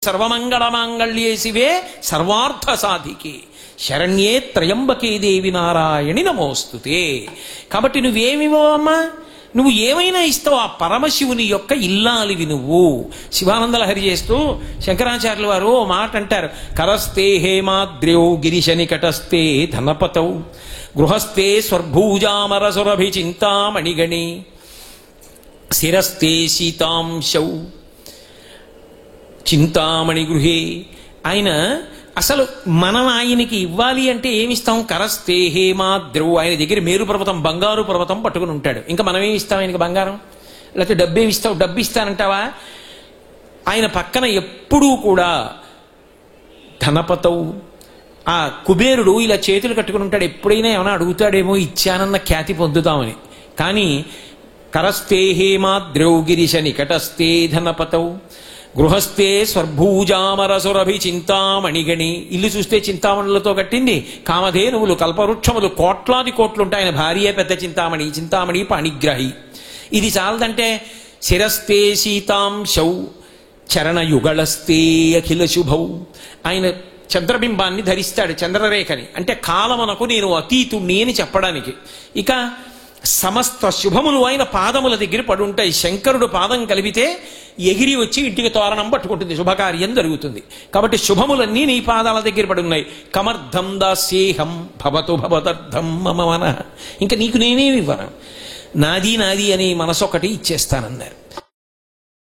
సర్వమంగళమాంగళ్యే శివే సర్వార్థ సాధికే శరణ్యే త్రయంబకే దేవి నారాయణి నమోస్తుతే. కాబట్టి నువ్వేమివోమ్మా, నువ్వు ఏమైనా ఇస్తావు. ఆ పరమశివుని యొక్క ఇల్లాలివి నువ్వు. శివానందలహరి చేస్తూ శంకరాచార్యుల వారు ఓ మాట అంటారు, కరస్తే హేమాద్ర్యౌ గిరిశ నికటస్తే ధనపతౌ గృహస్థే స్వర్భూజామరసురభి చింతామణిగణి శిరస్తే శీతాంశౌ చింతామణి గృహే. ఆయన అసలు మనం ఆయనకి ఇవ్వాలి అంటే ఏమిస్తాం? కరస్తే హేమాద్రౌ, ఆయన దగ్గర మేరు పర్వతం బంగారు పర్వతం పట్టుకుని ఉంటాడు. ఇంకా మనం ఏమి ఇస్తాం ఆయనకి? బంగారం? లేకపోతే డబ్బేమి ఇస్తావు? డబ్బు ఇస్తానంటావా? ఆయన పక్కన ఎప్పుడూ కూడా ధనపతవు, ఆ కుబేరుడు ఇలా చేతులు కట్టుకుని ఉంటాడు. ఎప్పుడైనా ఏమైనా అడుగుతాడేమో ఇచ్చానన్న ఖ్యాతి పొందుతామని. కానీ కరస్తే హేమాద్రౌ గిరిశ నికటస్తే ధనపతౌ గృహస్థే స్వర్భూజామరసురభి చింతామణిగణి. ఇల్లు చూస్తే చింతామణులతో కట్టింది, కామధేనువులు కల్పవృక్షములు కోట్లాది కోట్లుంటాయి. ఆయన భార్య పెద్ద చింతామణి, చింతామణి పాణిగ్రాహి. ఇది చాలదంటే శిరస్తే శీతాంశౌ చరణయుగళస్తే అఖిల శుభౌ. ఆయన చంద్రబింబాన్ని ధరిస్తాడు, చంద్రరేఖని. అంటే కాలమునకు నేను అతీతుణ్ణి అని చెప్పడానికి. ఇక సమస్త శుభములు ఆయన పాదముల దగ్గర పడుంటాయి. శంకరుడు పాదం కలిపితే ఎగిరి వచ్చి ఇంటికి తోరణం పట్టుకుంటుంది, శుభకార్యం జరుగుతుంది. కాబట్టి శుభములన్నీ నీ పాదాల దగ్గర పడున్నాయి. కమర్థం దాస్యేహం భవతు భవదర్థం మమ మనః. ఇంకా నీకు నేనేమి ఇవ్వను, నాది నాది అని మనసొకటి ఇచ్చేస్తానన్నారు.